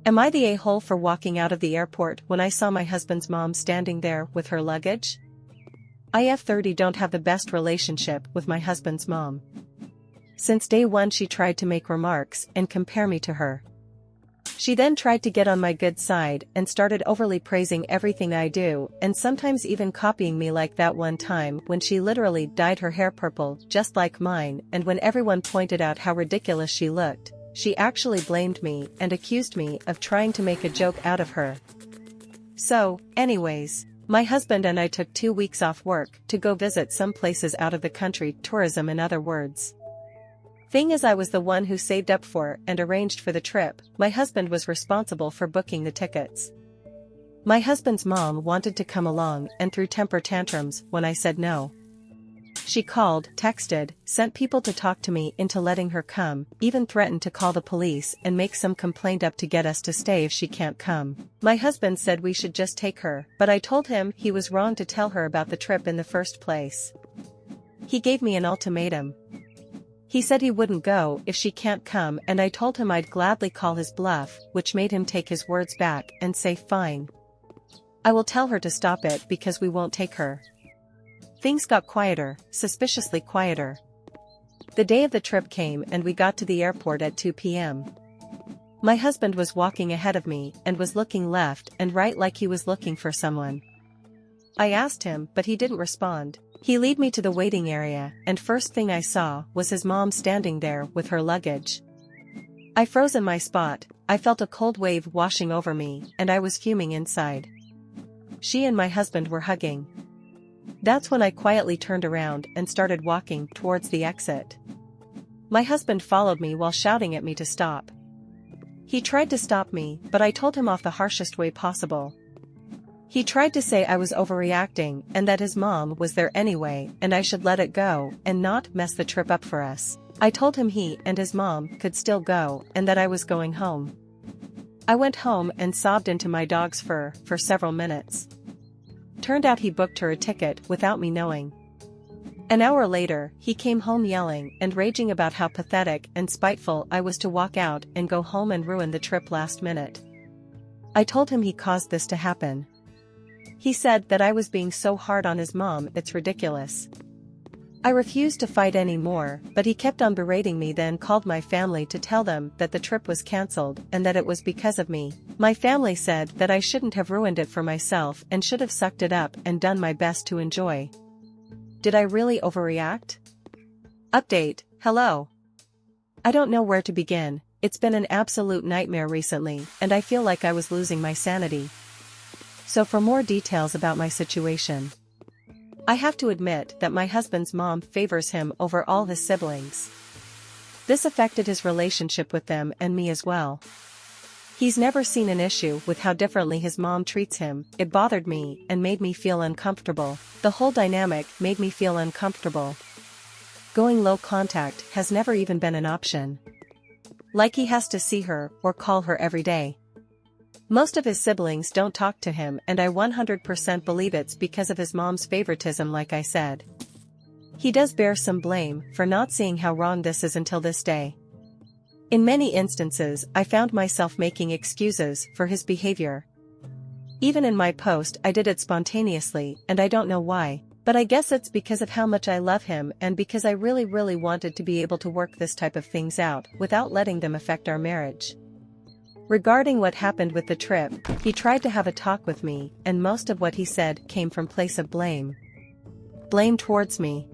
Am I the a-hole for walking out of the airport when I saw my husband's mom standing there with her luggage? I F30 don't have the best relationship with my husband's mom. Since day one she tried to make remarks and compare me to her. She then tried to get on my good side and started overly praising everything I do and sometimes even copying me, like that one time when she literally dyed her hair purple just like mine, and when everyone pointed out how ridiculous she looked, she actually blamed me and accused me of trying to make a joke out of her. So, anyways, my husband and I took 2 weeks off work to go visit some places out of the country, tourism in other words. Thing is, I was the one who saved up for and arranged for the trip. My husband was responsible for booking the tickets. My husband's mom wanted to come along and threw temper tantrums when I said no. She called, texted, sent people to talk to me into letting her come, even threatened to call the police and make some complaint up to get us to stay if she can't come. My husband said we should just take her, but I told him he was wrong to tell her about the trip in the first place. He gave me an ultimatum. He said he wouldn't go if she can't come, and I told him I'd gladly call his bluff, which made him take his words back and say fine. I will tell her to stop it because we won't take her. Things got quieter, suspiciously quieter. The day of the trip came and we got to the airport at 2 p.m. My husband was walking ahead of me and was looking left and right like he was looking for someone. I asked him, but he didn't respond. He led me to the waiting area, and first thing I saw was his mom standing there with her luggage. I froze in my spot. I felt a cold wave washing over me, and I was fuming inside. She and my husband were hugging. That's when I quietly turned around and started walking towards the exit. My husband followed me while shouting at me to stop. He tried to stop me, but I told him off the harshest way possible. He tried to say I was overreacting and that his mom was there anyway and I should let it go and not mess the trip up for us. I told him he and his mom could still go and that I was going home. I went home and sobbed into my dog's fur for several minutes. Turned out he booked her a ticket without me knowing. An hour later, he came home yelling and raging about how pathetic and spiteful I was to walk out and go home and ruin the trip last minute. I told him he caused this to happen. He said that I was being so hard on his mom, it's ridiculous. I refused to fight anymore, but he kept on berating me, then called my family to tell them that the trip was cancelled and that it was because of me. My family said that I shouldn't have ruined it for myself and should have sucked it up and done my best to enjoy. Did I really overreact? Update, hello. I don't know where to begin. It's been an absolute nightmare recently, and I feel like I was losing my sanity. So for more details about my situation, I have to admit that my husband's mom favors him over all his siblings. This affected his relationship with them and me as well. He's never seen an issue with how differently his mom treats him. It bothered me and made me feel uncomfortable. The whole dynamic made me feel uncomfortable. Going low contact has never even been an option. Like he has to see her or call her every day. Most of his siblings don't talk to him, and I 100% believe it's because of his mom's favoritism, like I said. He does bear some blame for not seeing how wrong this is until this day. In many instances, I found myself making excuses for his behavior. Even in my post, I did it spontaneously, and I don't know why, but I guess it's because of how much I love him and because I really wanted to be able to work this type of things out without letting them affect our marriage. Regarding what happened with the trip, he tried to have a talk with me, and most of what he said came from place of blame. Blame towards me.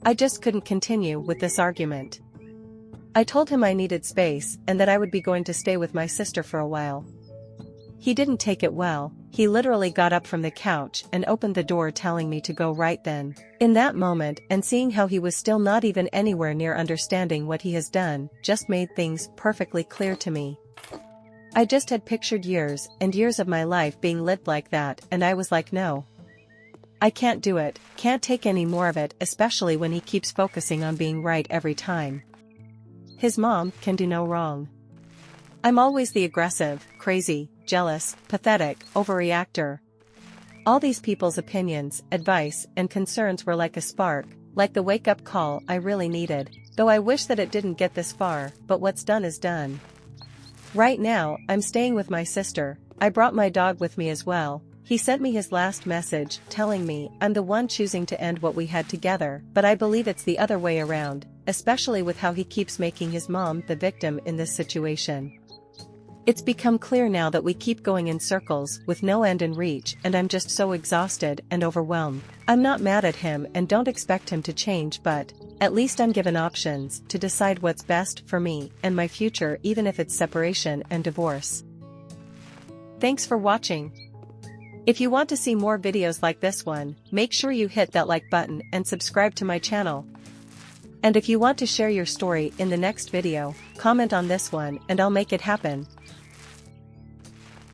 I just couldn't continue with this argument. I told him I needed space and that I would be going to stay with my sister for a while. He didn't take it well. He literally got up from the couch and opened the door, telling me to go right then. In that moment, and seeing how he was still not even anywhere near understanding what he has done, just made things perfectly clear to me. I just had pictured years and years of my life being lived like that, and I was like, no. I can't do it, can't take any more of it, especially when he keeps focusing on being right every time. His mom can do no wrong. I'm always the aggressive, crazy, jealous, pathetic, overreactor. All these people's opinions, advice, and concerns were like a spark, like the wake-up call I really needed, though I wish that it didn't get this far, but what's done is done. Right now, I'm staying with my sister. I brought my dog with me as well. He sent me his last message, telling me I'm the one choosing to end what we had together, but I believe it's the other way around, especially with how he keeps making his mom the victim in this situation. It's become clear now that we keep going in circles with no end in reach, and I'm just so exhausted and overwhelmed. I'm not mad at him and don't expect him to change, but at least I'm given options to decide what's best for me and my future, even if it's separation and divorce. Thanks for watching. If you want to see more videos like this one, make sure you hit that like button and subscribe to my channel. And if you want to share your story in the next video, comment on this one and I'll make it happen.